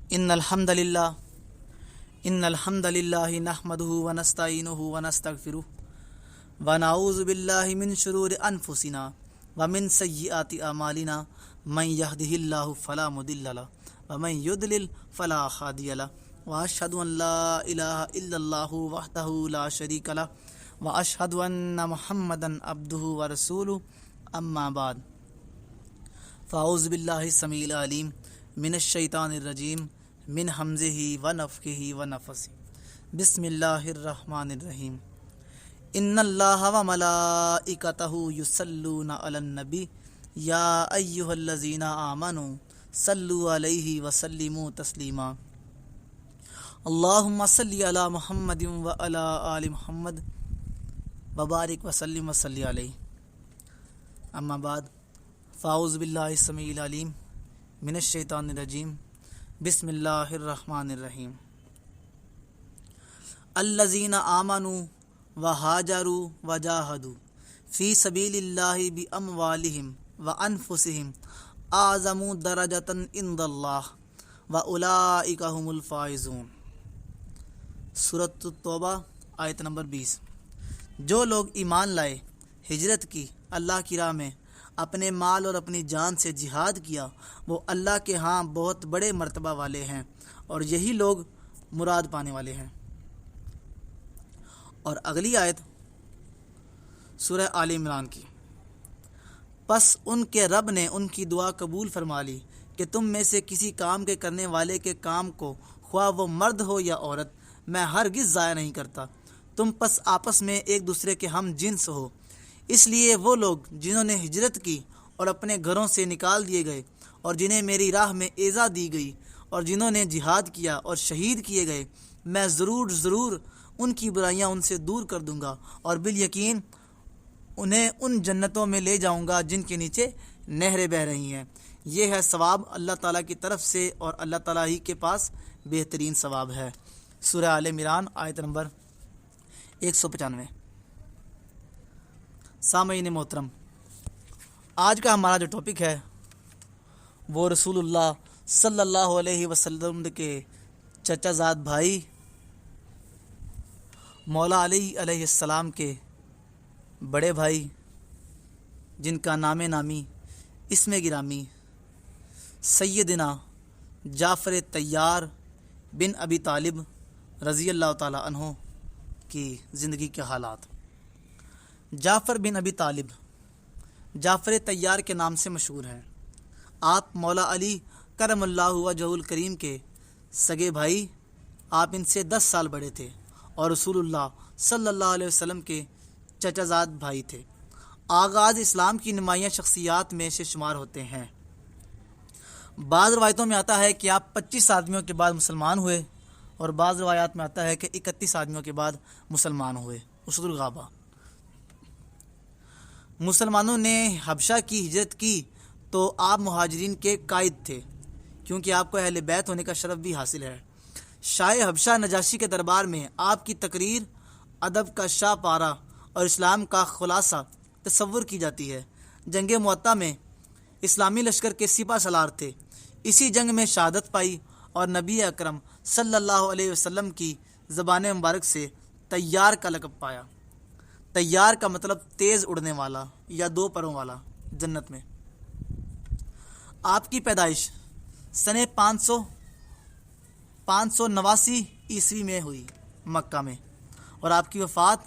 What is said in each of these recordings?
ان الحمد للہ نحمده ونستعینه ونستغفره ونعوذ باللہ من شرور انفسنا ومن سیئات اعمالنا من يهده الله فلا مضل له ومن يضلل فلا هادي له واشهد ان لا الہ الا اللہ وحدہ لا شریک له واشهد ان محمدا عبدہ ورسولہ اما بعد فاعوذ باللہ السمیع العلیم من الشیطان الرجیم من حمزہ ونفخہ ونفثہ بسم اللہ الرحمن الرحیم ان اللہ وملائکتہ یصلون علی النبی یا ایہا الذین آمنوا صلوا علیہ وسلموا تسلیما اللہم صلی علی محمد وعلی آل محمد وبارک وسلم وصلی علیہ اما بعد فاعوذ باللہ السمیع العلیم من الشیطان الرجیم بسم اللہ الرحمن الرحیم الذین آمنوا وہاجروا وجاہدوا فی سبیل اللہ باموالہم وانفسہم اعظم درجۃ عند اللہ واولئک هم الفائزون۔ سورۃ التوبہ آیت نمبر 20۔ جو لوگ ایمان لائے، ہجرت کی، اللہ کی راہ میں اپنے مال اور اپنی جان سے جہاد کیا، وہ اللہ کے ہاں بہت بڑے مرتبہ والے ہیں، اور یہی لوگ مراد پانے والے ہیں۔ اور اگلی آیت سورہ آل عمران کی۔ پس ان کے رب نے ان کی دعا قبول فرما لی کہ تم میں سے کسی کام کے کرنے والے کے کام کو، خواہ وہ مرد ہو یا عورت، میں ہرگز ضائع نہیں کرتا۔ تم پس آپس میں ایک دوسرے کے ہم جنس ہو۔ اس لیے وہ لوگ جنہوں نے ہجرت کی اور اپنے گھروں سے نکال دیے گئے، اور جنہیں میری راہ میں ایذا دی گئی، اور جنہوں نے جہاد کیا اور شہید کیے گئے، میں ضرور ان کی برائیاں ان سے دور کر دوں گا، اور بالیقین انہیں ان جنتوں میں لے جاؤں گا جن کے نیچے نہریں بہہ رہی ہیں۔ یہ ہے ثواب اللہ تعالیٰ کی طرف سے، اور اللہ تعالیٰ ہی کے پاس بہترین ثواب ہے۔ سورہ آل عمران آیت نمبر 195۔ سامعین محترم، آج کا ہمارا جو ٹاپک ہے وہ رسول اللہ صلی اللہ علیہ وسلم کے چچا زاد بھائی مولا علی علیہ السلام کے بڑے بھائی، جن کا نام نامی اسم گرامی سیدنا جعفر طیار بن ابی طالب رضی اللہ تعالی عنہ کی زندگی کے حالات۔ جعفر بن ابی طالب جعفر طیار کے نام سے مشہور ہیں۔ آپ مولا علی کرم اللہ وجہ الکریم کے سگے بھائی، آپ ان سے 10 سال بڑے تھے، اور رسول اللہ صلی اللہ علیہ وسلم کے چچا زاد بھائی تھے۔ آغاز اسلام کی نمایاں شخصیات میں سے شمار ہوتے ہیں۔ بعض روایتوں میں آتا ہے کہ آپ 25 آدمیوں کے بعد مسلمان ہوئے، اور بعض روایات میں آتا ہے کہ 31 آدمیوں کے بعد مسلمان ہوئے۔ اسد الغابہ۔ مسلمانوں نے حبشہ کی ہجرت کی تو آپ مہاجرین کے قائد تھے، کیونکہ آپ کو اہل بیت ہونے کا شرف بھی حاصل ہے۔ شاہ حبشہ نجاشی کے دربار میں آپ کی تقریر ادب کا شاہ پارہ اور اسلام کا خلاصہ تصور کی جاتی ہے۔ جنگ مؤتہ میں اسلامی لشکر کے سپہ سالار تھے۔ اسی جنگ میں شہادت پائی، اور نبی اکرم صلی اللہ علیہ وسلم کی زبان مبارک سے طیار کا لقب پایا۔ طیار کا مطلب تیز اڑنے والا یا 2 پروں والا۔ جنت میں آپ کی پیدائش سن 589 عیسوی میں ہوئی مکہ میں، اور آپ کی وفات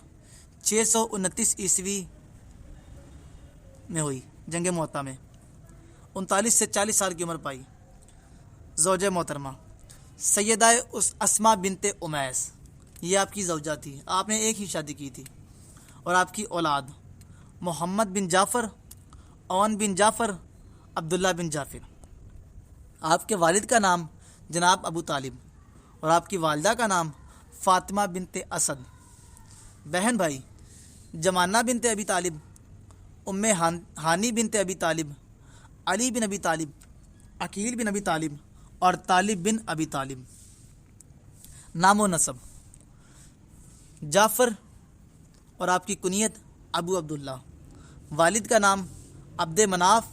629 عیسوی میں ہوئی جنگ مؤتہ میں۔ 39 سے 40 سال کی عمر پائی۔ زوجہ محترمہ سیدہ اسماء بنت امیس، یہ آپ کی زوجہ تھی، آپ نے ایک ہی شادی کی تھی۔ اور آپ کی اولاد محمد بن جعفر، اون بن جعفر، عبداللہ بن جعفر۔ آپ کے والد کا نام جناب ابو طالب، اور آپ کی والدہ کا نام فاطمہ بنت اسد۔ بہن بھائی جمانہ بنت ابی طالب، ام ہانی بنت ابی طالب، علی بن ابی طالب، عقیل بن ابی طالب، اور طالب بن ابی طالب۔ نام و نسب جعفر، اور آپ کی کنیت ابو عبداللہ۔ والد کا نام عبد مناف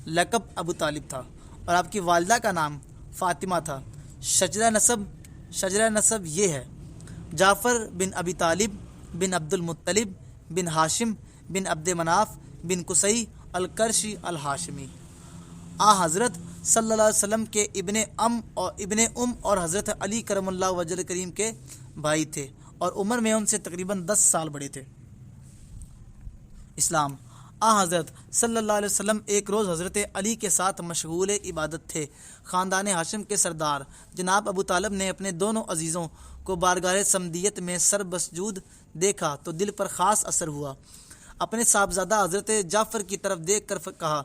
لقب ابو طالب تھا، اور آپ کی والدہ کا نام فاطمہ تھا، شجرہ نسب یہ ہے: جعفر بن ابی طالب بن عبد المطلب بن ہاشم بن عبد مناف بن قصی القرشی الہاشمی۔ حضرت صلی اللہ علیہ وسلم کے ابن ام اور حضرت علی کرم اللہ وجہ کریم کے بھائی تھے اور عمر میں ان سے تقریباً 10 سال بڑے تھے۔ اسلام۔ حضرت صلی اللہ علیہ وسلم ایک روز حضرت علی کے ساتھ مشغول عبادت تھے۔ خاندان ہاشم کے سردار جناب ابو طالب نے اپنے دونوں عزیزوں کو بارگاہ سمدیت میں سر بسجود دیکھا تو دل پر خاص اثر ہوا۔ اپنے صاحبزادہ حضرت جعفر کی طرف دیکھ کر کہا: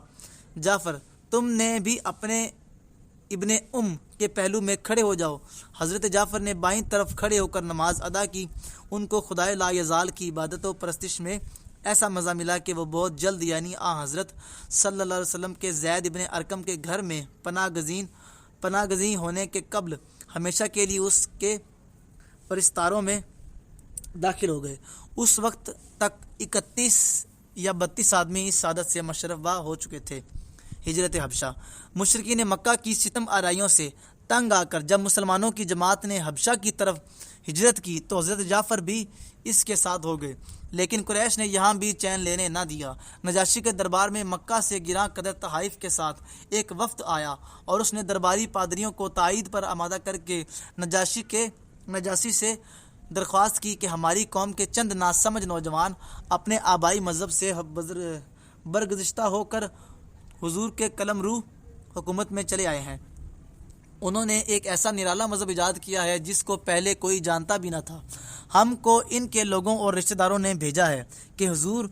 جعفر، تم نے بھی اپنے ابن ام کے پہلو میں کھڑے ہو جاؤ۔ حضرت جعفر نے بائیں طرف کھڑے ہو کر نماز ادا کی۔ ان کو خدائے لا یزال کی عبادت و پرستش میں ایسا مزہ ملا کہ وہ بہت جلد یعنی حضرت صلی اللہ علیہ وسلم کے زید ابن ارقم کے گھر میں پناہ گزین ہونے کے قبل ہمیشہ کے لیے اس کے پرستاروں میں داخل ہو گئے۔ اس وقت تک 31 یا 32 آدمی اس سعادت سے مشرف ہو چکے تھے۔ ہجرت حبشہ۔ مشرکین مکہ کی ستم آرائیوں سے تنگ آ کر جب مسلمانوں کی جماعت نے حبشہ کی طرف ہجرت کی تو حضرت جعفر بھی اس کے ساتھ ہو گئے، لیکن قریش نے یہاں بھی چین لینے نہ دیا۔ نجاشی کے دربار میں مکہ سے گراں قدر تحائف کے ساتھ ایک وفد آیا اور اس نے درباری پادریوں کو تائید پر آمادہ کر کے نجاشی سے درخواست کی کہ ہماری قوم کے چند ناسمجھ نوجوان اپنے آبائی مذہب سے برگزشتہ ہو کر حضور کے قلم رو حکومت میں چلے آئے ہیں۔ انہوں نے ایک ایسا نرالا مذہب ایجاد کیا ہے جس کو پہلے کوئی جانتا بھی نہ تھا۔ ہم کو ان کے لوگوں اور رشتہ داروں نے بھیجا ہے کہ حضور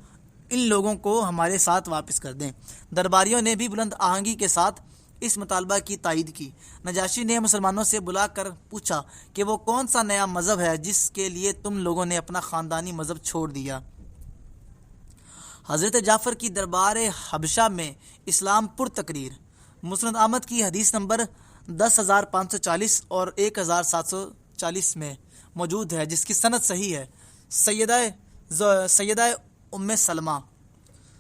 ان لوگوں کو ہمارے ساتھ واپس کر دیں۔ درباریوں نے بھی بلند آہنگی کے ساتھ اس مطالبہ کی تائید کی۔ نجاشی نے مسلمانوں سے بلا کر پوچھا کہ وہ کون سا نیا مذہب ہے جس کے لیے تم لوگوں نے اپنا خاندانی مذہب چھوڑ دیا۔ حضرت جعفر کی دربار حبشہ میں اسلام پر تقریر۔ مسند احمد کی حدیث نمبر 10,540 اور 1,740 میں موجود ہے، جس کی سند صحیح ہے۔ سیدہ ام سلمہ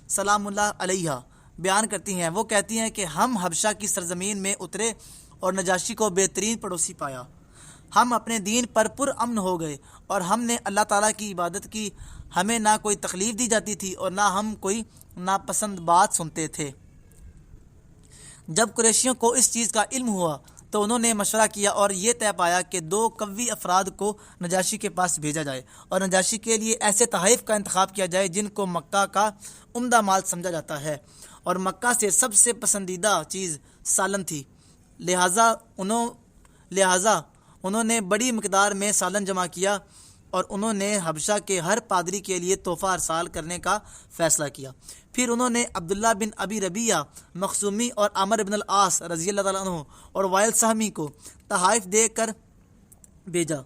سلام اللہ علیہ بیان کرتی ہیں، وہ کہتی ہیں کہ ہم حبشہ کی سرزمین میں اترے اور نجاشی کو بہترین پڑوسی پایا۔ ہم اپنے دین پر امن ہو گئے اور ہم نے اللہ تعالیٰ کی عبادت کی۔ ہمیں نہ کوئی تکلیف دی جاتی تھی اور نہ ہم کوئی ناپسند بات سنتے تھے۔ جب قریشیوں کو اس چیز کا علم ہوا تو انہوں نے مشورہ کیا اور یہ طے پایا کہ 2 قوی افراد کو نجاشی کے پاس بھیجا جائے اور نجاشی کے لیے ایسے تحائف کا انتخاب کیا جائے جن کو مکہ کا عمدہ مال سمجھا جاتا ہے اور مکہ سے سب سے پسندیدہ چیز سالن تھی۔ لہٰذا انہوں نے بڑی مقدار میں سالن جمع کیا اور انہوں نے حبشہ کے ہر پادری کے لیے تحفہ ارسال کرنے کا فیصلہ کیا۔ پھر انہوں نے عبداللہ بن ابی ربیعہ مخزومی اور عمر بن العاص رضی اللہ تعالیٰ عنہ اور وائل سہمی کو تحائف دے کر بھیجا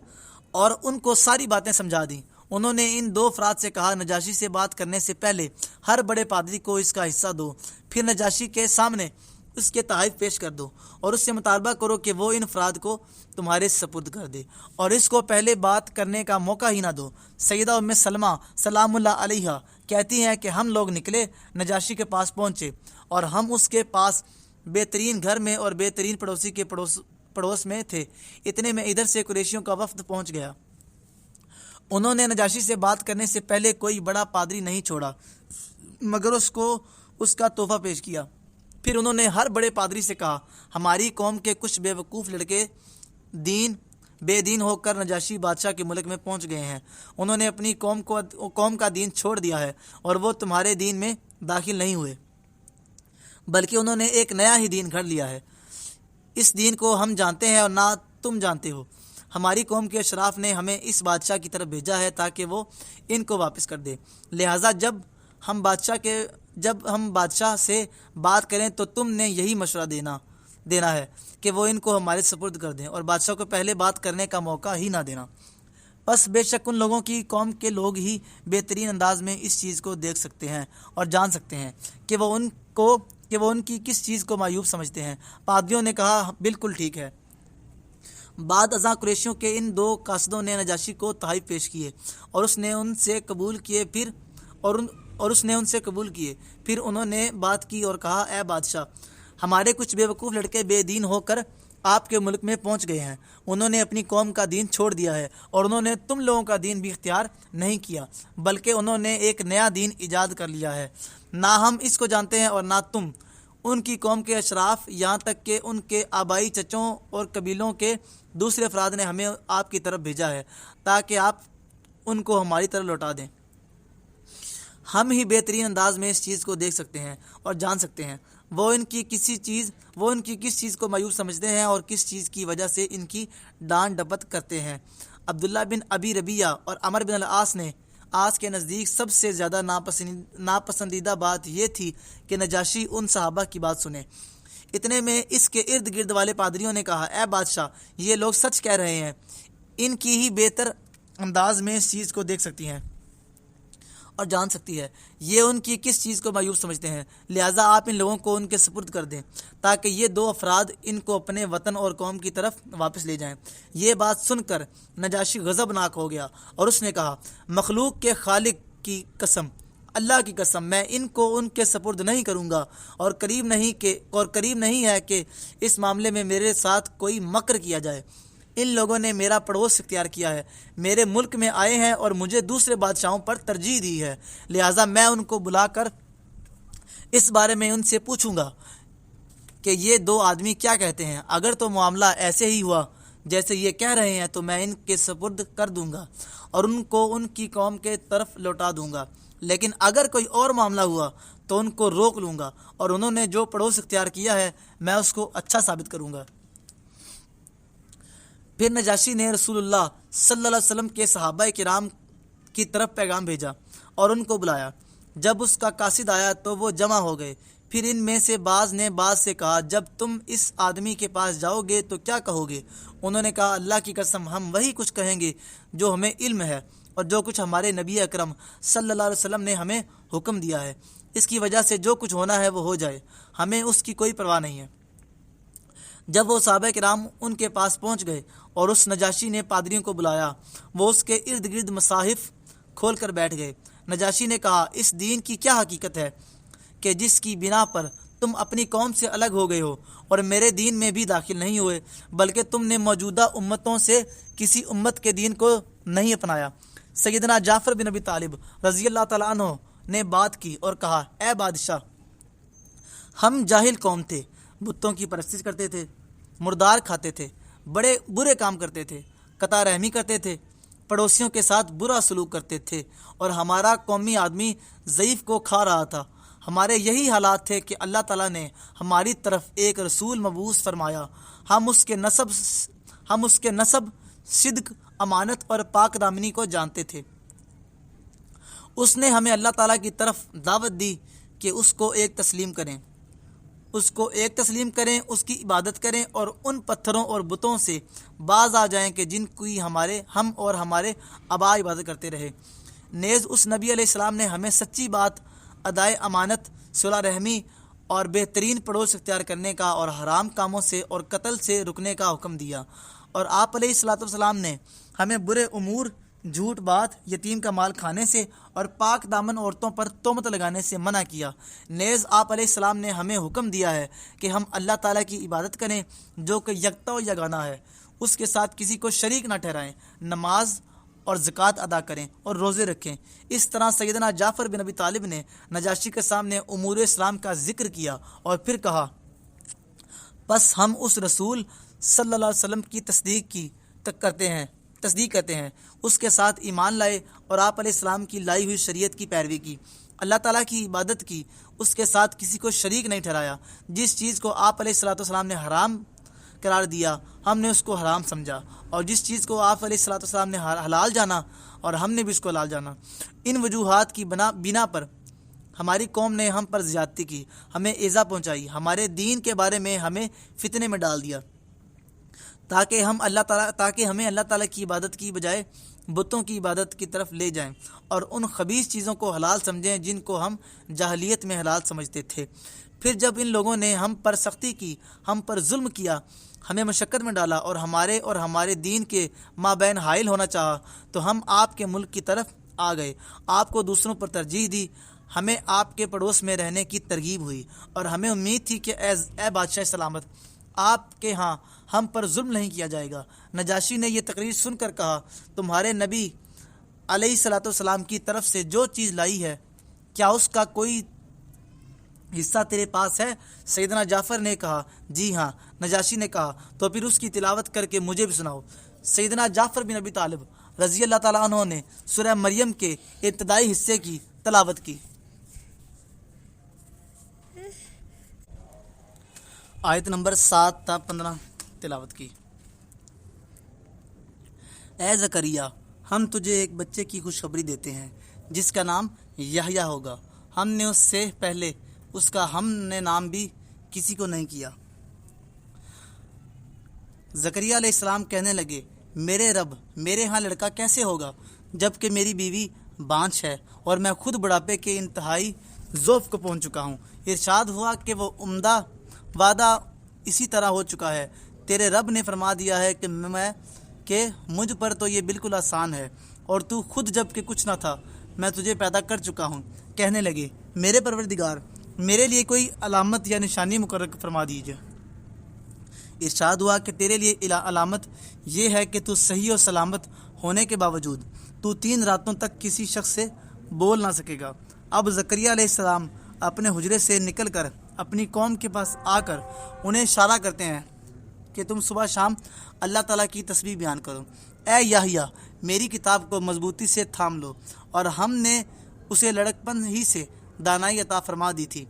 اور ان کو ساری باتیں سمجھا دیں۔ انہوں نے ان 2 افراد سے کہا، نجاشی سے بات کرنے سے پہلے ہر بڑے پادری کو اس کا حصہ دو، پھر نجاشی کے سامنے اس کے تحائف پیش کر دو اور اس سے مطالبہ کرو کہ وہ ان افراد کو تمہارے سپرد کر دے اور اس کو پہلے بات کرنے کا موقع ہی نہ دو۔ سیدہ ام سلمہ سلام اللہ علیہ کہتی ہیں کہ ہم لوگ نکلے، نجاشی کے پاس پہنچے اور ہم اس کے پاس بہترین گھر میں اور بہترین پڑوسی کے پڑوس میں تھے۔ اتنے میں ادھر سے قریشیوں کا وفد پہنچ گیا۔ انہوں نے نجاشی سے بات کرنے سے پہلے کوئی بڑا پادری نہیں چھوڑا مگر اس کو اس کا تحفہ پیش کیا۔ پھر انہوں نے ہر بڑے پادری سے کہا، ہماری قوم کے کچھ بے وقوف لڑکے بے دین ہو کر نجاشی بادشاہ کے ملک میں پہنچ گئے ہیں۔ انہوں نے اپنی قوم کا دین چھوڑ دیا ہے اور وہ تمہارے دین میں داخل نہیں ہوئے بلکہ انہوں نے ایک نیا ہی دین گھڑ لیا ہے۔ اس دین کو ہم جانتے ہیں اور نہ تم جانتے ہو۔ ہماری قوم کے اشراف نے ہمیں اس بادشاہ کی طرف بھیجا ہے تاکہ وہ ان کو واپس کر دے۔ لہٰذا جب ہم بادشاہ سے بات کریں تو تم نے یہی مشورہ دینا ہے کہ وہ ان کو ہمارے سپرد کر دیں اور بادشاہ کو پہلے بات کرنے کا موقع ہی نہ دینا۔ بس بے شک ان لوگوں کی قوم کے لوگ ہی بہترین انداز میں اس چیز کو دیکھ سکتے ہیں اور جان سکتے ہیں کہ وہ ان کی کس چیز کو معیوب سمجھتے ہیں۔ پادریوں نے کہا، بالکل ٹھیک ہے۔ بعد ازاں قریشیوں کے ان 2 قاصدوں نے نجاشی کو تحائف پیش کیے اور اس نے ان سے قبول کیے۔ پھر انہوں نے بات کی اور کہا، اے بادشاہ، ہمارے کچھ بے وقوف لڑکے بے دین ہو کر آپ کے ملک میں پہنچ گئے ہیں، انہوں نے اپنی قوم کا دین چھوڑ دیا ہے اور انہوں نے تم لوگوں کا دین بھی اختیار نہیں کیا، بلکہ انہوں نے ایک نیا دین ایجاد کر لیا ہے، نہ ہم اس کو جانتے ہیں اور نہ تم۔ ان کی قوم کے اشراف، یہاں تک کہ ان کے آبائی چچوں اور قبیلوں کے دوسرے افراد نے ہمیں آپ کی طرف بھیجا ہے تاکہ آپ ان کو ہماری طرف لوٹا دیں۔ ہم ہی بہترین انداز میں اس چیز کو دیکھ سکتے ہیں اور جان سکتے ہیں وہ ان کی کس چیز کو مایوب سمجھتے ہیں اور کس چیز کی وجہ سے ان کی ڈانٹ ڈپت کرتے ہیں۔ عبداللہ بن ابی ربیہ اور عمر بن العاص کے نزدیک سب سے زیادہ ناپسندیدہ بات یہ تھی کہ نجاشی ان صحابہ کی بات سنے۔ اتنے میں اس کے ارد گرد والے پادریوں نے کہا، اے بادشاہ، یہ لوگ سچ کہہ رہے ہیں، ان کی ہی بہتر انداز میں اس چیز کو دیکھ سکتی ہیں اور جان سکتی ہے، یہ ان کی کس چیز کو مایوب سمجھتے ہیں، لہٰذا آپ ان لوگوں کو ان کے سپرد کر دیں تاکہ یہ دو افراد ان کو اپنے وطن اور قوم کی طرف واپس لے جائیں۔ یہ بات سن کر نجاشی غضبناک ہو گیا اور اس نے کہا، مخلوق کے خالق کی قسم، اللہ کی قسم، میں ان کو ان کے سپرد نہیں کروں گا، اور قریب نہیں ہے کہ اس معاملے میں میرے ساتھ کوئی مکر کیا جائے۔ ان لوگوں نے میرا پڑوس اختیار کیا ہے، میرے ملک میں آئے ہیں اور مجھے دوسرے بادشاہوں پر ترجیح دی ہے، لہٰذا میں ان کو بلا کر اس بارے میں ان سے پوچھوں گا کہ یہ دو آدمی کیا کہتے ہیں۔ اگر تو معاملہ ایسے ہی ہوا جیسے یہ کہہ رہے ہیں تو میں ان کے سپرد کر دوں گا اور ان کو ان کی قوم کے طرف لوٹا دوں گا، لیکن اگر کوئی اور معاملہ ہوا تو ان کو روک لوں گا اور انہوں نے جو پڑوس اختیار کیا ہے میں اس کو اچھا ثابت کروں گا۔ پھر نجاشی نے رسول اللہ صلی اللہ علیہ وسلم کے صحابہ کرام کی طرف پیغام بھیجا اور ان کو بلایا۔ جب اس کا قاصد آیا تو وہ جمع ہو گئے۔ پھر ان میں سے بعض نے بعض سے کہا، جب تم اس آدمی کے پاس جاؤ گے تو کیا کہو گے؟ انہوں نے کہا، اللہ کی قسم، ہم وہی کچھ کہیں گے جو ہمیں علم ہے اور جو کچھ ہمارے نبی اکرم صلی اللہ علیہ وسلم نے ہمیں حکم دیا ہے، اس کی وجہ سے جو کچھ ہونا ہے وہ ہو جائے، ہمیں اس کی کوئی پرواہ نہیں ہے۔ جب وہ صحابہ کرام ان کے پاس پہنچ گئے اور اس نجاشی نے پادریوں کو بلایا، وہ اس کے ارد گرد مصاحف کھول کر بیٹھ گئے۔ نجاشی نے کہا، اس دین کی کیا حقیقت ہے کہ جس کی بنا پر تم اپنی قوم سے الگ ہو گئے ہو اور میرے دین میں بھی داخل نہیں ہوئے، بلکہ تم نے موجودہ امتوں سے کسی امت کے دین کو نہیں اپنایا؟ سیدنا جعفر بن ابی طالب رضی اللہ تعالیٰ عنہ نے بات کی اور کہا، اے بادشاہ، ہم جاہل قوم تھے، بتوں کی پرستش کرتے تھے، مردار کھاتے تھے، بڑے برے کام کرتے تھے، قطع رحمی کرتے تھے، پڑوسیوں کے ساتھ برا سلوک کرتے تھے، اور ہمارا قومی آدمی ضعیف کو کھا رہا تھا۔ ہمارے یہی حالات تھے کہ اللہ تعالیٰ نے ہماری طرف ایک رسول مبعوث فرمایا۔ ہم اس کے نسب، صدق، امانت اور پاک دامنی کو جانتے تھے۔ اس نے ہمیں اللہ تعالیٰ کی طرف دعوت دی کہ اس کو ایک تسلیم کریں، اس کی عبادت کریں اور ان پتھروں اور بتوں سے باز آ جائیں کہ جن کی ہم اور ہمارے آباء عبادت کرتے رہے۔ نیز اس نبی علیہ السلام نے ہمیں سچی بات، ادائے امانت، صلح رحمی اور بہترین پڑوس اختیار کرنے کا اور حرام کاموں سے اور قتل سے رکنے کا حکم دیا، اور آپ علیہ السلام نے ہمیں برے امور، جھوٹ بات، یتیم کا مال کھانے سے اور پاک دامن عورتوں پر تہمت لگانے سے منع کیا۔ نیز آپ علیہ السلام نے ہمیں حکم دیا ہے کہ ہم اللہ تعالیٰ کی عبادت کریں جو کہ یکتا و یگانہ ہے، اس کے ساتھ کسی کو شریک نہ ٹھہرائیں، نماز اور زکوٰۃ ادا کریں اور روزے رکھیں۔ اس طرح سیدنا جعفر بن ابی طالب نے نجاشی کے سامنے امور اسلام کا ذکر کیا اور پھر کہا، بس ہم اس رسول صلی اللہ علیہ وسلم کی تصدیق کرتے ہیں، اس کے ساتھ ایمان لائے اور آپ علیہ السلام کی لائی ہوئی شریعت کی پیروی کی، اللہ تعالیٰ کی عبادت کی، اس کے ساتھ کسی کو شریک نہیں ٹھہرایا۔ جس چیز کو آپ علیہ السلام نے حرام قرار دیا ہم نے اس کو حرام سمجھا، اور جس چیز کو آپ علیہ السلام نے حلال جانا اور ہم نے بھی اس کو حلال جانا۔ ان وجوہات کی بنا پر ہماری قوم نے ہم پر زیادتی کی، ہمیں ایذا پہنچائی، ہمارے دین کے بارے میں ہمیں فتنے میں ڈال دیا، تاکہ ہمیں اللہ تعالیٰ کی عبادت کی بجائے بتوں کی عبادت کی طرف لے جائیں اور ان خبیث چیزوں کو حلال سمجھیں جن کو ہم جاہلیت میں حلال سمجھتے تھے۔ پھر جب ان لوگوں نے ہم پر سختی کی، ہم پر ظلم کیا، ہمیں مشقت میں ڈالا اور ہمارے دین کے مابین حائل ہونا چاہا، تو ہم آپ کے ملک کی طرف آ گئے، آپ کو دوسروں پر ترجیح دی، ہمیں آپ کے پڑوس میں رہنے کی ترغیب ہوئی اور ہمیں امید تھی کہ اے بادشاہ سلامت، آپ کے ہاں ہم پر ظلم نہیں کیا جائے گا۔ نجاشی نے یہ تقریر سن کر کہا، تمہارے نبی علیہ الصلوۃ والسلام کی طرف سے جو چیز لائی ہے کیا اس کا کوئی حصہ تیرے پاس ہے؟ سیدنا جعفر نے کہا جی ہاں۔ نجاشی نے کہا تو پھر اس کی تلاوت کر کے مجھے بھی سناؤ۔ سیدنا جعفر بن ابی طالب رضی اللہ تعالیٰ عنہ نے سورہ مریم کے ابتدائی حصے کی تلاوت کی۔ آیت نمبر 7 تا 15 تلاوت کی۔ اے زکریہ، ہم تجھے ایک بچے کی خوشخبری دیتے ہیں جس کا نام یحییٰ ہوگا۔ ہم نے اس سے پہلے اس کا ہم نے نام بھی کسی کو نہیں کیا۔ زکریا علیہ السلام کہنے لگے، میرے رب، میرے ہاں لڑکا کیسے ہوگا جب کہ میری بیوی بانجھ ہے اور میں خود بڑھاپے کے انتہائی ضعف کو پہنچ چکا ہوں۔ ارشاد ہوا کہ وہ عمدہ وعدہ اسی طرح ہو چکا ہے۔ تیرے رب نے فرما دیا ہے کہ مجھ پر تو یہ بالکل آسان ہے، اور تو خود جب کہ کچھ نہ تھا میں تجھے پیدا کر چکا ہوں۔ کہنے لگے، میرے پروردگار، میرے لیے کوئی علامت یا نشانی مقرر فرما دیجیے۔ ارشاد ہوا کہ تیرے لیے علامت یہ ہے کہ تو صحیح و سلامت ہونے کے باوجود تو 3 راتوں تک کسی شخص سے بول نہ سکے گا۔ اب زکریا علیہ السلام اپنے حجرے سے نکل کر اپنی قوم کے پاس آ کر انہیں اشارہ کرتے ہیں کہ تم صبح شام اللہ تعالیٰ کی تسبیح بیان کرو۔ اے یحییٰ، میری کتاب کو مضبوطی سے تھام لو، اور ہم نے اسے لڑکپن ہی سے دانائی عطا فرما دی تھی،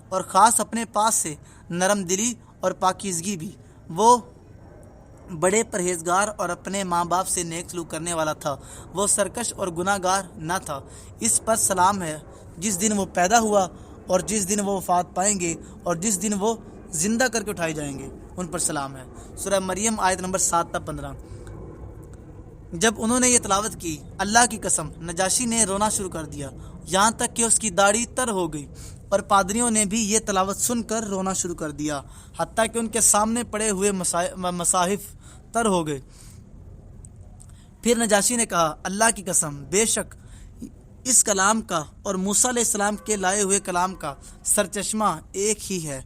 اور خاص اپنے پاس سے نرم دلی اور پاکیزگی بھی۔ وہ بڑے پرہیزگار اور اپنے ماں باپ سے نیک سلوک کرنے والا تھا۔ وہ سرکش اور گناہ گار نہ تھا۔ اس پر سلام ہے جس دن وہ پیدا ہوا اور جس دن وہ وفات پائیں گے اور جس دن وہ زندہ کر کے اٹھائے جائیں گے، ان پر سلام ہے۔ سورہ مریم آیت نمبر 7 تا 15۔ جب انہوں نے یہ تلاوت کی، اللہ کی قسم نجاشی نے رونا شروع کر دیا، یہاں تک کہ اس کی داڑھی تر ہو گئی، اور پادریوں نے بھی یہ تلاوت سن کر رونا شروع کر دیا، حتیٰ کہ ان کے سامنے پڑے ہوئے مصاحف تر ہو گئے۔ پھر نجاشی نے کہا، اللہ کی قسم، بے شک اس کلام کا اور موسیٰ علیہ السلام کے لائے ہوئے کلام کا سرچشمہ ایک ہی ہے۔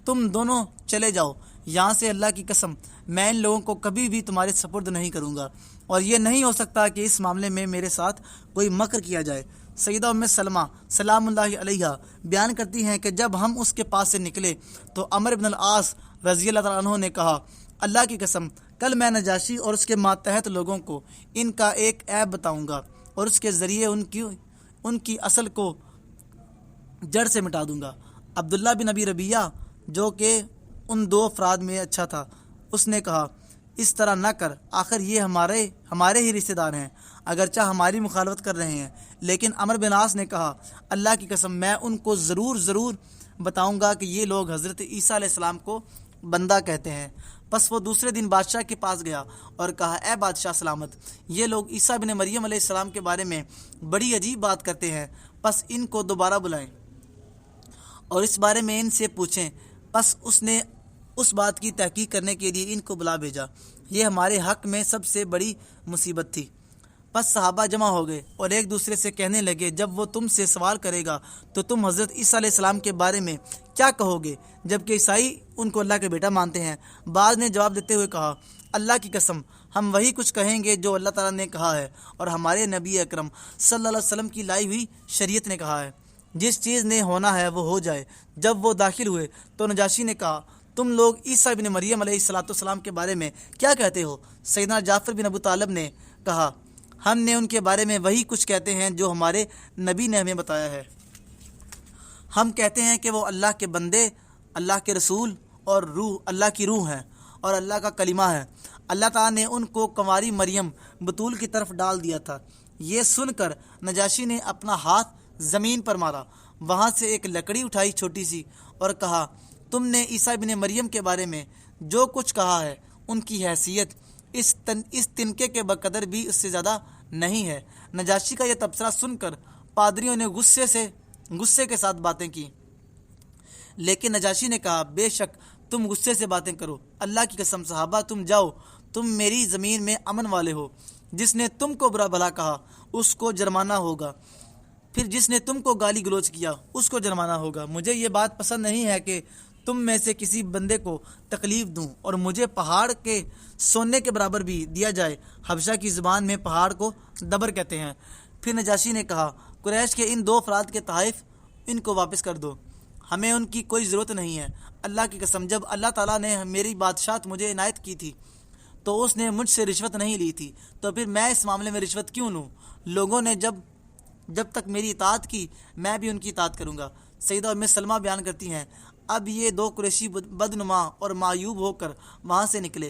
تم دونوں چلے جاؤ یہاں سے، اللہ کی قسم میں ان لوگوں کو کبھی بھی تمہارے سپرد نہیں کروں گا، اور یہ نہیں ہو سکتا کہ اس معاملے میں میرے ساتھ کوئی مکر کیا جائے۔ سیدہ ام سلمہ سلام اللہ علیہ بیان کرتی ہیں کہ جب ہم اس کے پاس سے نکلے تو عمرو بن العاص رضی اللہ تعالیٰ عنہ نے کہا، اللہ کی قسم کل میں نجاشی اور اس کے ماتحت لوگوں کو ان کا ایک عیب بتاؤں گا، اور اس کے ذریعے ان کی اصل کو جڑ سے مٹا دوں گا۔ عبداللہ بن ابی ربیہ جو کہ ان 2 افراد میں اچھا تھا، اس نے کہا، اس طرح نہ کر، آخر یہ ہمارے ہی رشتہ دار ہیں، اگرچہ ہماری مخالفت کر رہے ہیں۔ لیکن عمرو بن عاص نے کہا، اللہ کی قسم میں ان کو ضرور بتاؤں گا کہ یہ لوگ حضرت عیسیٰ علیہ السلام کو بندہ کہتے ہیں۔ پس وہ دوسرے دن بادشاہ کے پاس گیا اور کہا، اے بادشاہ سلامت، یہ لوگ عیسیٰ بن مریم علیہ السلام کے بارے میں بڑی عجیب بات کرتے ہیں، پس ان کو دوبارہ بلائیں اور اس بارے میں ان سے پوچھیں۔ پس اس نے اس بات کی تحقیق کرنے کے لیے ان کو بلا بھیجا۔ یہ ہمارے حق میں سب سے بڑی مصیبت تھی۔ پس صحابہ جمع ہو گئے اور ایک دوسرے سے کہنے لگے، جب وہ تم سے سوال کرے گا تو تم حضرت عیسیٰ علیہ السلام کے بارے میں کیا کہو گے، جبکہ عیسائی ان کو اللہ کے بیٹا مانتے ہیں؟ بعض نے جواب دیتے ہوئے کہا، اللہ کی قسم ہم وہی کچھ کہیں گے جو اللہ تعالیٰ نے کہا ہے اور ہمارے نبی اکرم صلی اللہ علیہ وسلم کی لائی ہوئی شریعت نے کہا ہے۔ جس چیز نے ہونا ہے وہ ہو جائے۔ جب وہ داخل ہوئے تو نجاشی نے کہا، تم لوگ عیسیٰ بن مریم علیہ السلام کے بارے میں کیا کہتے ہو؟ سیدنا جعفر بن ابو طالب نے کہا، ہم نے ان کے بارے میں وہی کچھ کہتے ہیں جو ہمارے نبی نے ہمیں بتایا ہے۔ ہم کہتے ہیں کہ وہ اللہ کے بندے، اللہ کے رسول اور اللہ کی روح ہے اور اللہ کا کلمہ ہے۔ اللہ تعالیٰ نے ان کو کنواری مریم بتول کی طرف ڈال دیا تھا۔ یہ سن کر نجاشی نے اپنا ہاتھ زمین پر مارا، وہاں سے ایک لکڑی اٹھائی چھوٹی سی، اور کہا، تم نے عیسیٰ بن مریم کے بارے میں جو کچھ کہا ہے ان کی حیثیت اس تنکے کے بقدر بھی اس سے زیادہ نہیں ہے۔ نجاشی کا یہ تبصرہ سن کر پادریوں نے غصے کے ساتھ باتیں کی، لیکن نجاشی نے کہا، بے شک تم غصے سے باتیں کرو، اللہ کی قسم صحابہ تم جاؤ، تم میری زمین میں امن والے ہو۔ جس نے تم کو برا بھلا کہا اس کو جرمانہ ہوگا، پھر جس نے تم کو گالی گلوچ کیا اس کو جرمانہ ہوگا۔ مجھے یہ بات پسند نہیں ہے کہ تم میں سے کسی بندے کو تکلیف دوں اور مجھے پہاڑ کے سونے کے برابر بھی دیا جائے۔ حبشہ کی زبان میں پہاڑ کو دبر کہتے ہیں۔ پھر نجاشی نے کہا، قریش کے ان 2 افراد کے تحائف ان کو واپس کر دو، ہمیں ان کی کوئی ضرورت نہیں ہے۔ اللہ کی قسم، جب اللہ تعالیٰ نے میری بادشاہت مجھے عنایت کی تھی تو اس نے مجھ سے رشوت نہیں لی تھی، تو پھر میں اس معاملے میں رشوت کیوں لوں؟ لوگوں نے جب تک میری اطاعت کی، میں بھی ان کی اطاعت کروں گا۔ سیدہ ام سلمہ بیان کرتی ہیں، اب یہ 2 قریشی بدنما اور معیوب ہو کر وہاں سے نکلے۔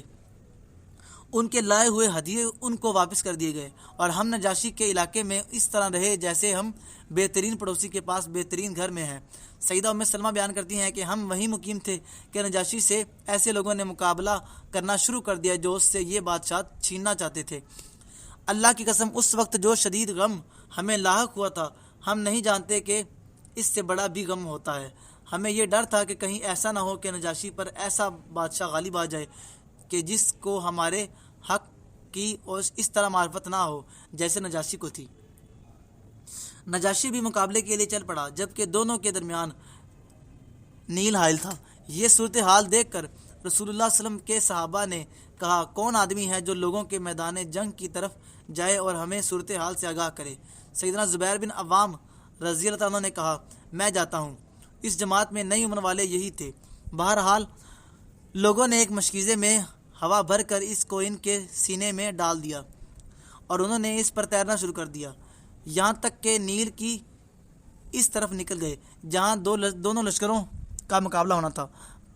ان کے لائے ہوئے ہدیے ان کو واپس کر دیے گئے اور ہم نجاشی کے علاقے میں اس طرح رہے جیسے ہم بہترین پڑوسی کے پاس بہترین گھر میں ہیں۔ سیدہ ام سلمہ بیان کرتی ہیں کہ ہم وہیں مقیم تھے کہ نجاشی سے ایسے لوگوں نے مقابلہ کرنا شروع کر دیا جو اس سے یہ بادشاہت چھیننا چاہتے تھے۔ اللہ کی قسم، اس وقت جو شدید غم ہمیں لاحق ہوا تھا، ہم نہیں جانتے کہ اس سے بڑا بھی غم ہوتا ہے۔ ہمیں یہ ڈر تھا کہ کہیں ایسا نہ ہو کہ نجاشی پر ایسا بادشاہ غالب آ جائے کہ جس کو ہمارے حق کی اور اس طرح معرفت نہ ہو جیسے نجاشی کو تھی۔ نجاشی بھی مقابلے کے لیے چل پڑا، جبکہ دونوں کے درمیان نیل حائل تھا۔ یہ صورتحال دیکھ کر رسول اللہ صلی اللہ علیہ وسلم کے صحابہ نے کہا، کون آدمی ہے جو لوگوں کے میدان جنگ کی طرف جائے اور ہمیں صورتحال سے آگاہ کرے؟ سیدنا زبیر بن عوام رضی اللہ عنہ نے کہا، میں جاتا ہوں۔ اس جماعت میں نئی عمر والے یہی تھے۔ بہرحال لوگوں نے ایک مشکیزے میں ہوا بھر کر اس کو ان کے سینے میں ڈال دیا اور انہوں نے اس پر تیرنا شروع کر دیا، یہاں تک کہ نیل کی اس طرف نکل گئے جہاں دونوں لشکروں کا مقابلہ ہونا تھا۔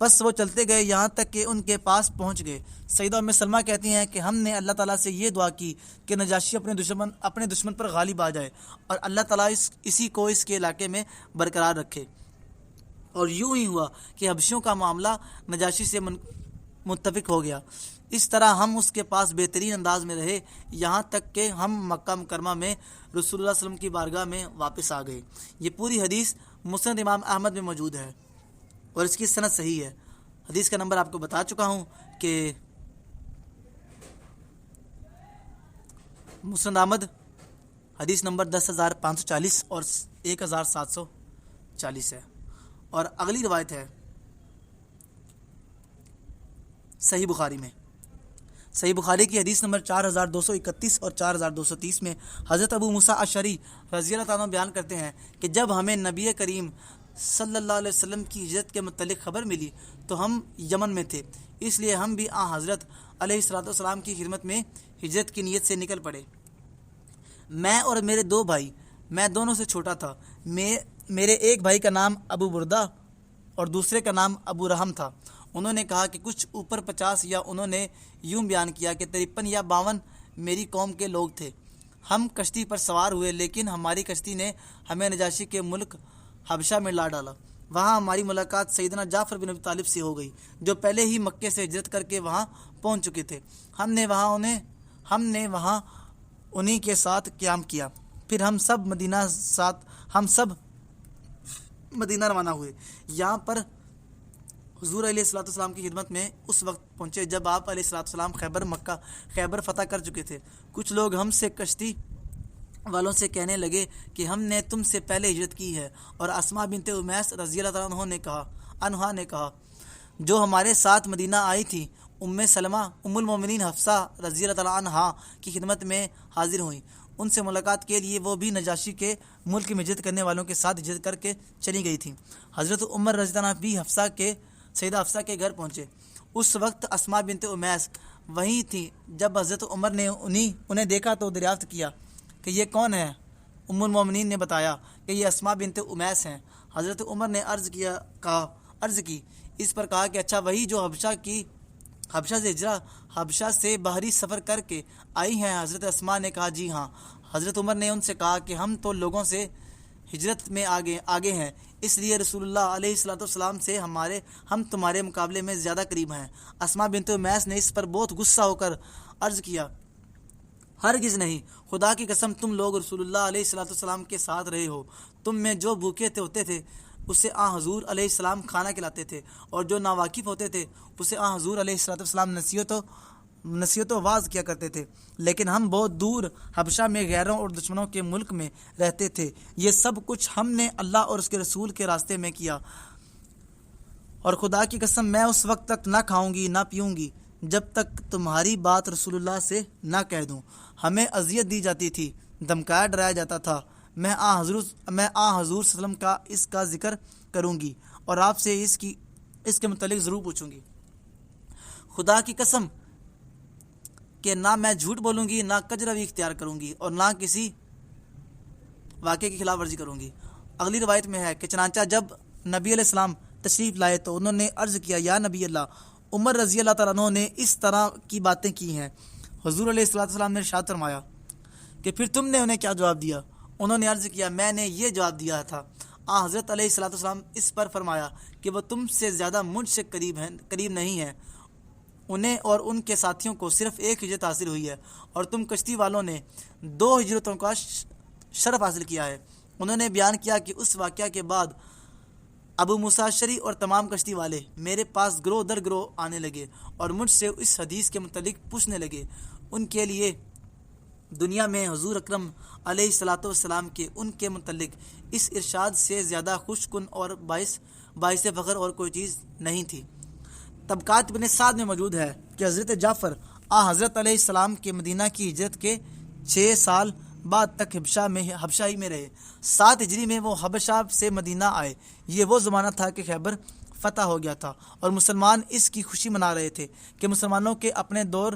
بس وہ چلتے گئے یہاں تک کہ ان کے پاس پہنچ گئے۔ سیدہ ام سلمہ کہتی ہیں کہ ہم نے اللہ تعالیٰ سے یہ دعا کی کہ نجاشی اپنے دشمن پر غالب آ جائے اور اللہ تعالیٰ اسی کو اس کے علاقے میں برقرار رکھے۔ اور یوں ہی ہوا کہ حبشیوں کا معاملہ نجاشی سے متفق ہو گیا۔ اس طرح ہم اس کے پاس بہترین انداز میں رہے یہاں تک کہ ہم مکہ مکرمہ میں رسول اللہ صلی اللہ علیہ وسلم کی بارگاہ میں واپس آ گئے۔ یہ پوری حدیث مسند امام احمد میں موجود ہے اور اس کی سند صحیح ہے۔ حدیث کا نمبر آپ کو بتا چکا ہوں کہ مسند احمد حدیث نمبر 10,540 اور 1,740 ہے۔ اور اگلی روایت ہے صحیح بخاری میں۔ صحیح بخاری کی حدیث نمبر 4231 اور 4230 میں حضرت ابو موسیٰ اشعری رضی اللہ عنہ بیان کرتے ہیں کہ جب ہمیں نبی کریم صلی اللہ علیہ وسلم کی ہجرت کے متعلق خبر ملی تو ہم یمن میں تھے، اس لیے ہم بھی حضرت علیہ السلام کی خدمت میں ہجرت کی نیت سے نکل پڑے۔ میں اور میرے 2 بھائی، میں دونوں سے چھوٹا تھا۔ میرے ایک بھائی کا نام ابو بردہ اور دوسرے کا نام ابو رحم تھا۔ انہوں نے کہا کہ کچھ اوپر 50 یا انہوں نے یوں بیان کیا کہ 53 یا 52 میری قوم کے لوگ تھے۔ ہم کشتی پر سوار ہوئے، لیکن ہماری کشتی نے ہمیں نجاشی کے ملک حبشہ میں لا ڈالا۔ وہاں ہماری ملاقات سیدنا جعفر بن ابی طالب سے ہو گئی جو پہلے ہی مکے سے ہجرت کر کے وہاں پہنچ چکے تھے۔ ہم نے وہاں انہی کے ساتھ قیام کیا۔ پھر ہم سب مدینہ روانہ ہوئے۔ یہاں پر حضور علیہ السلام کی خدمت میں اس وقت پہنچے جب آپ علیہ السلام خیبر فتح کر چکے تھے۔ کچھ لوگ ہم سے کشتی والوں سے کہنے لگے کہ ہم نے تم سے پہلے ہجرت کی ہے، اور اسماء بنت امیس رضی اللہ عنہا نے کہا جو ہمارے ساتھ مدینہ آئی تھی، ام سلمہ ام المومنین حفصہ رضی اللہ عنہا کی خدمت میں حاضر ہوئیں۔ ان سے ملاقات کے لیے وہ بھی نجاشی کے ملک میں ہجرت کرنے والوں کے ساتھ ہجرت کر کے چلی گئی تھیں۔ حضرت عمر رضی اللہ عنہ بھی سیدہ حفصہ کے گھر پہنچے۔ اس وقت اسماء بنت امیس وہیں تھی۔ جب حضرت عمر نے انہیں دیکھا تو دریافت کیا کہ یہ کون ہے؟ ام المومنین نے بتایا کہ یہ اسماء بنت امیس ہیں۔ حضرت عمر نے عرض کی اس پر کہا کہ اچھا وہی جو حبشہ سے باہری سفر کر کے آئی ہیں؟ حضرت اسماء نے کہا جی ہاں۔ حضرت عمر نے ان سے کہا کہ ہم تو لوگوں سے ہجرت میں آگے ہیں، اس لیے رسول اللہ علیہ السلام سے ہم تمہارے مقابلے میں زیادہ قریب ہیں۔ اسماء بنت امیس نے اس پر بہت غصہ ہو کر عرض کیا ہرگز نہیں، خدا کی قسم تم لوگ رسول اللہ علیہ السلام کے ساتھ رہے ہو۔ تم میں جو بھوکے ہوتے تھے اسے حضور علیہ السلام کھانا کھلاتے تھے، اور جو ناواقف ہوتے تھے اسے حضور علیہ السلام نصیحت و واعظ کیا کرتے تھے۔ لیکن ہم بہت دور حبشہ میں غیروں اور دشمنوں کے ملک میں رہتے تھے۔ یہ سب کچھ ہم نے اللہ اور اس کے رسول کے راستے میں کیا، اور خدا کی قسم میں اس وقت تک نہ کھاؤں گی نہ پیوں گی جب تک تمہاری بات رسول اللہ سے نہ کہہ دوں۔ ہمیں اذیت دی جاتی تھی، دھمکایا ڈرایا جاتا تھا۔ میں حضور صلی اللہ علیہ وسلم کا اس کا ذکر کروں گی اور آپ سے اس کے متعلق ضرور پوچھوں گی۔ خدا کی قسم کہ نہ میں جھوٹ بولوں گی، نہ کجروی اختیار کروں گی اور نہ کسی واقعے کی خلاف ورزی کروں گی۔ اگلی روایت میں ہے کہ چنانچہ جب نبی علیہ السلام تشریف لائے تو انہوں نے عرض کیا، یا نبی اللہ، عمر رضی اللہ تعالیٰ عنہ نے اس طرح کی باتیں کی ہیں۔ حضور علیہ السلام نے ارشاد فرمایا کہ پھر تم نے انہیں کیا جواب دیا؟ انہوں نے عرض کیا، میں نے یہ جواب دیا تھا۔ حضرت علیہ السلام اس پر فرمایا کہ وہ تم سے زیادہ مجھ سے قریب نہیں ہیں، انہیں اور ان کے ساتھیوں کو صرف 1 ہجرت حاصل ہوئی ہے اور تم کشتی والوں نے 2 ہجرتوں کا شرف حاصل کیا ہے۔ انہوں نے بیان کیا کہ اس واقعہ کے بعد ابو موسیٰ اشعری اور تمام کشتی والے میرے پاس گروہ در گروہ آنے لگے اور مجھ سے اس حدیث کے متعلق پوچھنے لگے۔ ان کے لیے دنیا میں حضور اکرم علیہ الصلوۃ والسلام کے ان کے متعلق اس ارشاد سے زیادہ خوش کن اور باعث فخر اور کوئی چیز نہیں تھی۔ طبقات ابن سعد میں موجود ہے کہ حضرت جعفر حضرت علیہ السلام کے مدینہ کی ہجرت کے 6 سال بعد تک حبشہ ہی میں رہے۔ 7 ہجری میں وہ حبشہ سے مدینہ آئے۔ یہ وہ زمانہ تھا کہ خیبر فتح ہو گیا تھا اور مسلمان اس کی خوشی منا رہے تھے کہ مسلمانوں کے اپنے دور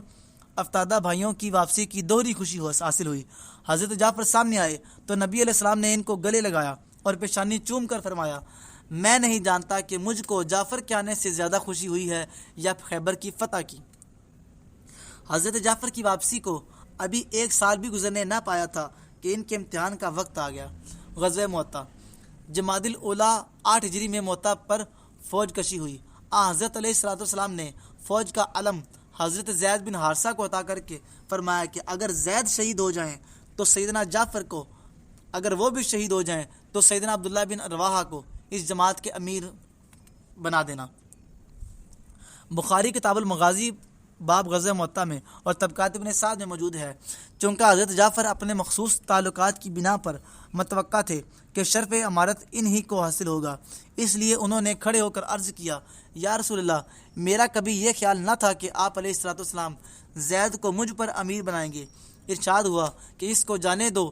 افتادہ بھائیوں کی واپسی کی دوہری خوشی حاصل ہوئی۔ حضرت جعفر سامنے آئے تو نبی علیہ السلام نے ان کو گلے لگایا اور پیشانی چوم کر فرمایا، میں نہیں جانتا کہ مجھ کو جعفر کے آنے سے زیادہ خوشی ہوئی ہے یا خیبر کی فتح کی۔ حضرت جعفر کی واپسی کو ابھی 1 سال بھی گزرنے نہ پایا تھا کہ ان کے امتحان کا وقت آ گیا۔ غزوہ مؤتہ، جمادی الاولیٰ 8 ہجری میں مؤتہ پر فوج کشی ہوئی۔ حضرت علیہ السلام نے فوج کا علم حضرت زید بن حارثہ کو عطا کر کے فرمایا کہ اگر زید شہید ہو جائیں تو سیدنا جعفر کو، اگر وہ بھی شہید ہو جائیں تو سیدنا عبداللہ بن رواحہ کو اس جماعت کے امیر بنا دینا۔ بخاری کتاب المغازی باب غزوہ مؤتہ میں اور طبقات ابن سعد میں موجود ہے۔ چونکہ حضرت جعفر اپنے مخصوص تعلقات کی بنا پر متوقع تھے کہ شرف امارت انہی کو حاصل ہوگا، اس لیے انہوں نے کھڑے ہو کر عرض کیا، یا رسول اللہ، میرا کبھی یہ خیال نہ تھا کہ آپ علیہ السلام زید کو مجھ پر امیر بنائیں گے۔ ارشاد ہوا کہ اس کو جانے دو،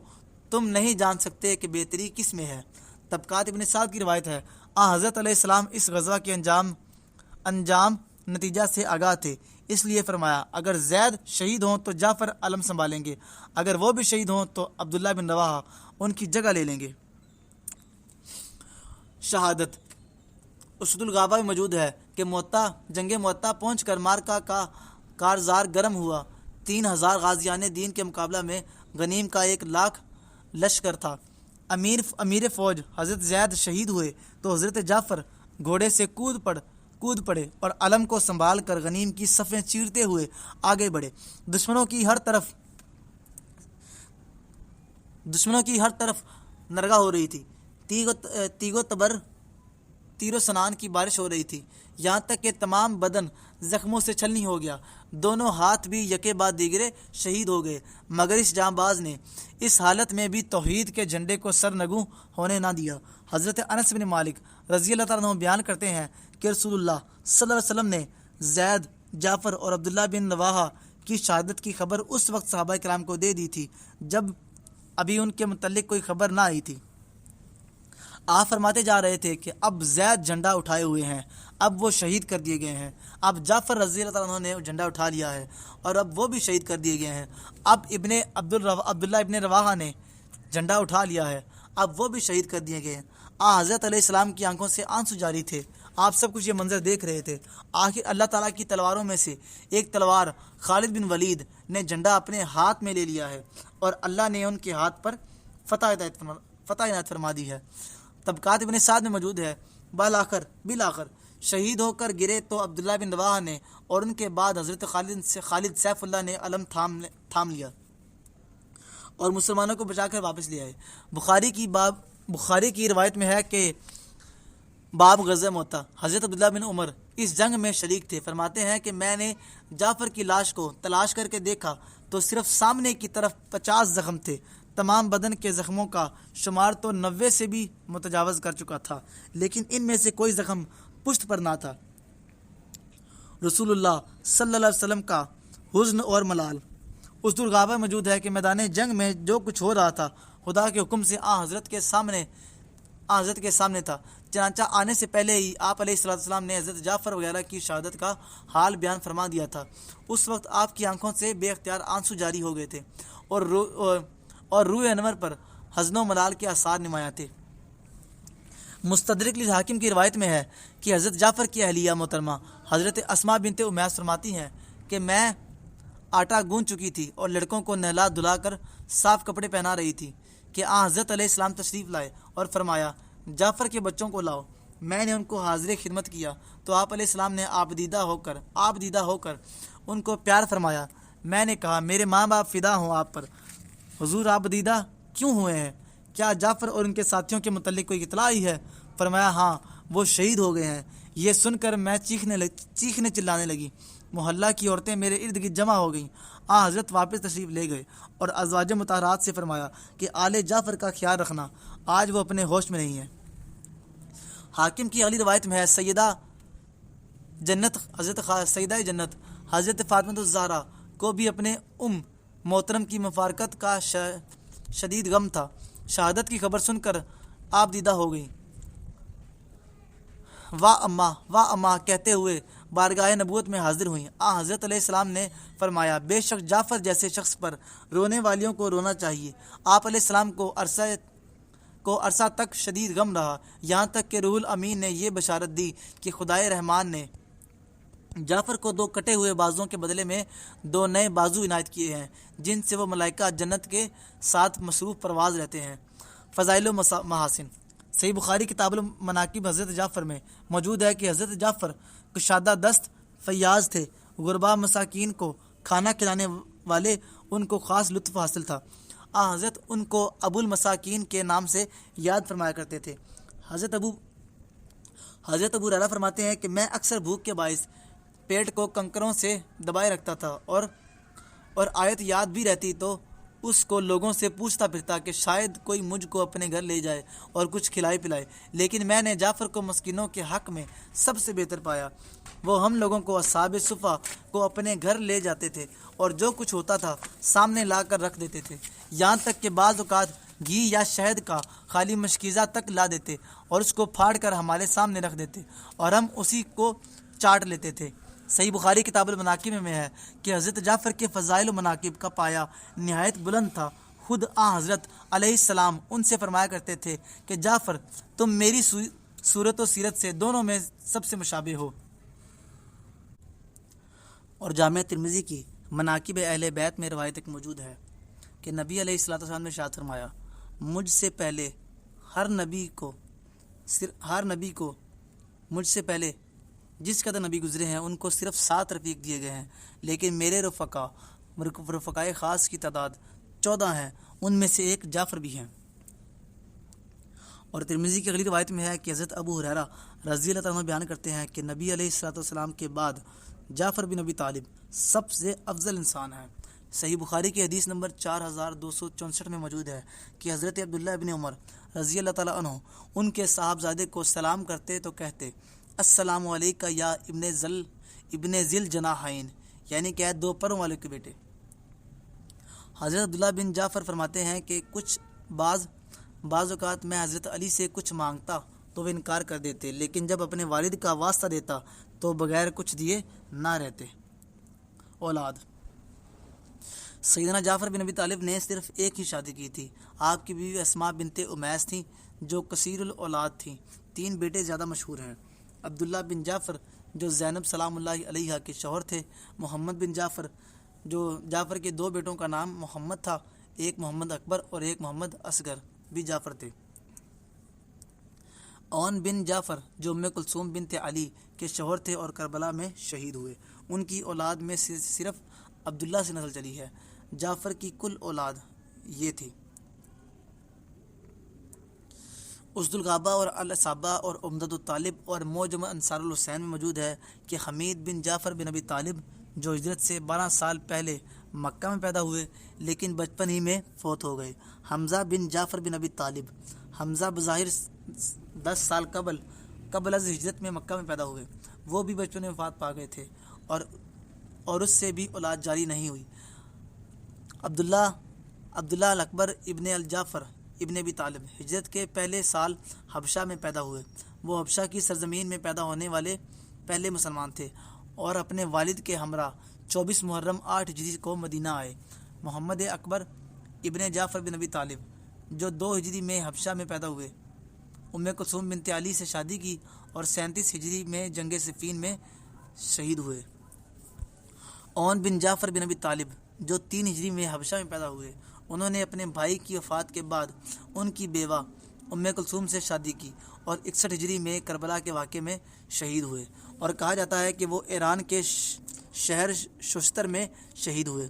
تم نہیں جان سکتے کہ بہتری کس میں ہے۔ طبقات ابن سعد کی روایت ہے، حضرت علیہ السلام اس غزوہ کے انجام نتیجہ سے آگاہ تھے، اس لیے فرمایا اگر زید شہید ہوں تو جعفر علم سنبھالیں گے، اگر وہ بھی شہید ہوں تو عبداللہ بن رواحہ ان کی جگہ لے لیں گے۔ شہادت اسد الغابہ میں موجود ہے کہ جنگ مؤتہ پہنچ کر مارکا کا کارزار گرم ہوا۔ 3000 غازیان دین کے مقابلہ میں غنیم کا 1,00,000 لشکر تھا۔ امیر فوج حضرت زید شہید ہوئے تو حضرت جعفر گھوڑے سے کود پڑے اور علم کو سنبھال کر غنیم کی صفیں چیرتے ہوئے آگے بڑھے۔ دشمنوں کی ہر طرف نرگا ہو رہی تھی، تیر و سنان کی بارش ہو رہی تھی، یہاں تک کہ تمام بدن زخموں سے چھلنی ہو گیا۔ دونوں ہاتھ بھی یکے بعد دیگرے شہید ہو گئے، مگر اس جاں باز نے اس حالت میں بھی توحید کے جھنڈے کو سرنگوں ہونے نہ دیا۔ حضرت انس بن مالک رضی اللہ تعالیٰ عنہ بیان کرتے ہیں کہ رسول اللہ صلی اللہ علیہ وسلم نے زید، جعفر اور عبداللہ بن رواحہ کی شہادت کی خبر اس وقت صحابہ کرام کو دے دی تھی جب ابھی ان کے متعلق کوئی خبر نہ آئی تھی۔ آپ فرماتے جا رہے تھے کہ اب زید جھنڈا اٹھائے ہوئے ہیں، اب وہ شہید کر دیے گئے ہیں۔ اب جعفر رضی اللہ تعالیٰ عنہ نے جھنڈا اٹھا لیا ہے اور اب وہ بھی شہید کر دیے گئے ہیں۔ اب عبداللہ ابن رواحہ نے جھنڈا اٹھا لیا ہے، اب وہ بھی شہید کر دیے گئے ہیں۔ حضرت علیہ السلام کی آنکھوں سے آنسو جاری تھے، آپ سب کچھ یہ منظر دیکھ رہے تھے۔ آخر اللہ تعالیٰ کی تلواروں میں سے ایک تلوار خالد بن ولید نے جھنڈا اپنے ہاتھ میں لے لیا ہے اور اللہ نے ان کے ہاتھ پر فتح عنایت فرما دی ہے۔ طبقات ابن سعد میں موجود ہے، بالآخر شہید ہو کر گرے تو عبداللہ بن رواحہ نے اور ان کے بعد حضرت خالد سیف اللہ نے علم تھام لیا اور مسلمانوں کو بچا کر واپس لے آئے۔ بخاری کی روایت میں ہے کہ باب غزوہ مؤتہ، حضرت عبداللہ بن عمر اس جنگ میں شریک تھے، فرماتے ہیں کہ میں نے جعفر کی لاش کو تلاش کر کے دیکھا تو صرف سامنے کی طرف 50 زخم تھے، تمام بدن کے زخموں کا شمار تو 90 سے بھی متجاوز کر چکا تھا، لیکن ان میں سے کوئی زخم پشت پر نہ تھا۔ رسول اللہ صلی اللہ علیہ وسلم کا حزن اور ملال۔ اس درغابہ موجود ہے کہ میدان جنگ میں جو کچھ ہو رہا تھا خدا کے حکم سے حضرت کے سامنے تھا، چنانچہ آنے سے پہلے ہی آپ علیہ السلام نے حضرت جعفر وغیرہ کی شہادت کا حال بیان فرما دیا تھا۔ اس وقت آپ کی آنکھوں سے بے اختیار آنسو جاری ہو گئے تھے اور روح انور پر حزن و ملال کے آثار نمایاں تھے۔ مستدرک حاکم کی روایت میں ہے کہ حضرت جعفر کی اہلیہ محترمہ حضرت اسماء بنت امیس فرماتی ہیں کہ میں آٹا گوندھ چکی تھی اور لڑکوں کو نہلا دھلا کر صاف کپڑے پہنا رہی تھی کہ حضرت علیہ السلام تشریف لائے اور فرمایا جعفر کے بچوں کو لاؤ۔ میں نے ان کو حاضر خدمت کیا تو آپ علیہ السلام نے آبدیدہ ہو کر ان کو پیار فرمایا۔ میں نے کہا میرے ماں باپ فدا ہوں آپ پر، حضور آبدیدہ کیوں ہوئے ہیں؟ کیا جعفر اور ان کے ساتھیوں کے متعلق کوئی اطلاع ہی ہے؟ فرمایا ہاں، وہ شہید ہو گئے ہیں۔ یہ سن کر میں چیخنے چلانے لگی۔ محلہ کی عورتیں میرے ارد گرد جمع ہو گئیں۔ حضرت واپس تشریف لے گئے اور ازواج مطہرات سے فرمایا کہ آل جعفر کا خیال رکھنا، آج وہ اپنے ہوش میں نہیں ہے۔ حاکم کی اگلی روایت میں ہے سیدہ جنت حضرت فاطمہ الزہرا کو بھی اپنے محترم کی مفارقت کا شدید غم تھا۔ شہادت کی خبر سن کر آپ دیدہ ہو گئی۔ واہ اماں کہتے ہوئے بارگاہ نبوت میں حاضر ہوئیں۔ حضرت علیہ السلام نے فرمایا بے شک جعفر جیسے شخص پر رونے والیوں کو رونا چاہیے۔ آپ علیہ السلام کو عرصہ تک شدید غم رہا، یہاں تک کہ روح الامین نے یہ بشارت دی کہ خدائے رحمان نے جعفر کو 2 کٹے ہوئے بازوؤں کے بدلے میں 2 نئے بازو عنایت کیے ہیں، جن سے وہ ملائکہ جنت کے ساتھ مصروف پرواز رہتے ہیں۔ فضائل و محاسن۔ صحیح بخاری کتاب المناقب حضرت جعفر میں موجود ہے کہ حضرت جعفر کشادہ دست فیاض تھے، غربا مساکین کو کھانا کھلانے والے ان کو خاص لطف حاصل تھا۔ حضرت ان کو ابو المساکین کے نام سے یاد فرمایا کرتے تھے۔ حضرت ابو ہریرہ فرماتے ہیں کہ میں اکثر بھوک کے باعث پیٹ کو کنکروں سے دبائے رکھتا تھا اور آیت یاد بھی رہتی تو اس کو لوگوں سے پوچھتا پھرتا کہ شاید کوئی مجھ کو اپنے گھر لے جائے اور کچھ کھلائے پلائے، لیکن میں نے جعفر کو مسکینوں کے حق میں سب سے بہتر پایا۔ وہ ہم لوگوں کو اصحاب صفہ کو اپنے گھر لے جاتے تھے اور جو کچھ ہوتا تھا سامنے لا کر رکھ دیتے تھے، یہاں تک کہ بعض اوقات گھی یا شہد کا خالی مشکیزہ تک لا دیتے اور اس کو پھاڑ کر ہمارے سامنے رکھ دیتے اور ہم اسی کو چاٹ لیتے تھے۔ صحیح بخاری کتاب المناقب میں ہے کہ حضرت جعفر کے فضائل و مناقب کا پایہ نہایت بلند تھا۔ خود حضرت علیہ السلام ان سے فرمایا کرتے تھے کہ جعفر تم میری صورت و سیرت سے دونوں میں سب سے مشابہ ہو۔ اور جامع ترمذی کی مناقب اہل بیت میں روایت ایک موجود ہے کہ نبی علیہ السلام نے ارشاد فرمایا مجھ سے پہلے ہر نبی کو مجھ سے پہلے جس قدر نبی گزرے ہیں ان کو صرف 7 رفیق دیے گئے ہیں، لیکن میرے رفقائے خاص کی تعداد 14 ہیں، ان میں سے ایک جعفر بھی ہیں۔ اور ترمذی کی اگلی روایت میں ہے کہ حضرت ابو ہریرہ رضی اللہ تعالیٰ عنہ بیان کرتے ہیں کہ نبی علیہ السلام کے بعد جعفر بن ابی طالب سب سے افضل انسان ہیں۔ صحیح بخاری کی حدیث نمبر 4264 میں موجود ہے کہ حضرت عبداللہ ابن عمر رضی اللہ تعالیٰ عنہ ان کے صاحبزادے کو سلام کرتے تو کہتے السلام علیکہ یا ابن ذل جناحین، یعنی کہ 2 پروں والے کے بیٹے۔ حضرت عبداللہ بن جعفر فرماتے ہیں کہ بعض اوقات میں حضرت علی سے کچھ مانگتا تو وہ انکار کر دیتے، لیکن جب اپنے والد کا واسطہ دیتا تو بغیر کچھ دیے نہ رہتے۔ اولاد۔ سیدنا جعفر بن ابی طالب نے صرف ایک ہی شادی کی تھی۔ آپ کی بیوی اسماء بنت امیس تھیں جو کثیر الاولاد تھیں۔ 3 بیٹے زیادہ مشہور ہیں: عبداللہ بن جعفر جو زینب سلام اللہ علیہا کے شوہر تھے، محمد بن جعفر جو جعفر کے 2 بیٹوں کا نام محمد تھا، ایک محمد اکبر اور ایک محمد اصغر بھی جعفر تھے۔ اون بن جعفر جو ام کلثوم بنت علی کے شوہر تھے اور کربلا میں شہید ہوئے، ان کی اولاد میں صرف عبداللہ سے نسل چلی ہے۔ جعفر کی کل اولاد یہ تھی۔ اسد الغابہ اور الاصابہ اور عمدۃ الطالب اور معجم انصار الحسین میں موجود ہے کہ حمید بن جعفر بن ابی طالب جو ہجرت سے 12 سال پہلے مکہ میں پیدا ہوئے لیکن بچپن ہی میں فوت ہو گئے۔ حمزہ بن جعفر بن ابی طالب، حمزہ بظاہر 10 سال قبل قبل از ہجرت میں مکہ میں پیدا ہوئے، وہ بھی بچپن میں وفات پا گئے تھے اور اس سے بھی اولاد جاری نہیں ہوئی۔ عبداللہ الاکبر ابن الجعفر ابن ابی طالب ہجرت کے پہلے سال حبشہ میں پیدا ہوئے۔ وہ حبشہ کی سرزمین میں پیدا ہونے والے پہلے مسلمان تھے اور اپنے والد کے ہمراہ 24 محرم 8 ہجری کو مدینہ آئے۔ محمد اکبر ابن جعفر بن ابی طالب جو 2 ہجری میں حبشہ میں پیدا ہوئے، ام کلثوم بنت علی سے شادی کی اور 37 ہجری میں جنگ صفین میں شہید ہوئے۔ اون بن جعفر بن ابی طالب جو 3 ہجری میں حبشہ میں پیدا ہوئے، انہوں نے اپنے بھائی کی وفات کے بعد ان کی بیوہ ام کلثوم سے شادی کی اور 61 ہجری میں کربلا کے واقعے میں شہید ہوئے، اور کہا جاتا ہے کہ وہ ایران کے شہر شستر میں شہید ہوئے۔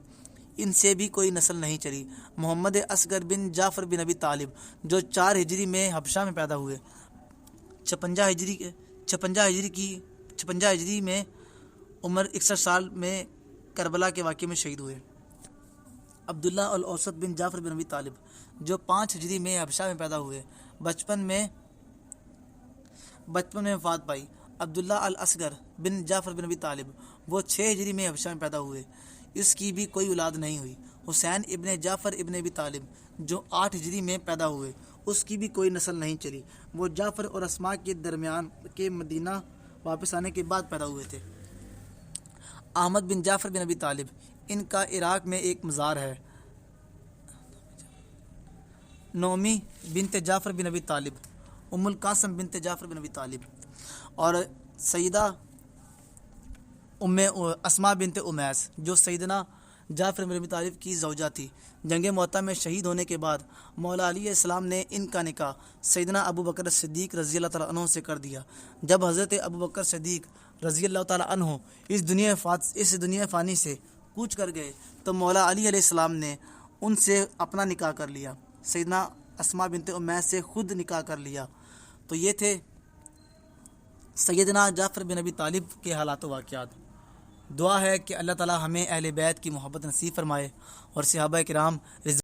ان سے بھی کوئی نسل نہیں چلی۔ محمد اصغر بن جعفر بن ابی طالب جو 4 ہجری میں حبشہ میں پیدا ہوئے، 56 ہجری میں عمر 61 سال میں کربلا کے واقعے میں شہید ہوئے۔ عبداللہ الاوسط بن جعفر بن ابی طالب جو 5 ہجری میں حبشہ میں پیدا ہوئے، بچپن میں وفات پائی۔ عبداللہ الاصغر بن جعفر بن ابی طالب وہ 6 ہجری میں حبشہ میں پیدا ہوئے، اس کی بھی کوئی اولاد نہیں ہوئی۔ حسین ابن جعفر ابن ابی طالب جو 8 ہجری میں پیدا ہوئے، اس کی بھی کوئی نسل نہیں چلی۔ وہ جعفر اور اسماء کے درمیان کے مدینہ واپس آنے کے بعد پیدا ہوئے تھے۔ احمد بن جعفر بن ابی طالب ان کا عراق میں ایک مزار ہے۔ نعمی بنت جعفر بن ابی طالب، ام القاسم بنت جعفر بن ابی طالب اور سیدہ اسماء بنت امیس جو سیدنا جعفر بن ابی طالب کی زوجہ تھی، جنگ مؤتہ میں شہید ہونے کے بعد مولا علیہ السلام نے ان کا نکاح سیدنا ابو بکر صدیق رضی اللہ تعالیٰ عنہ سے کر دیا۔ جب حضرت ابو بکر صدیق رضی اللہ تعالیٰ عنہ اس دنیا فانی سے کوچ کر گئے تو مولا علی علیہ السلام نے ان سے اپنا نکاح کر لیا، سیدنا اسماء بنت امیس سے خود نکاح کر لیا۔ تو یہ تھے سیدنا جعفر بن ابی طالب کے حالات و واقعات۔ دعا ہے کہ اللہ تعالیٰ ہمیں اہل بیت کی محبت نصیب فرمائے اور صحابہ کرام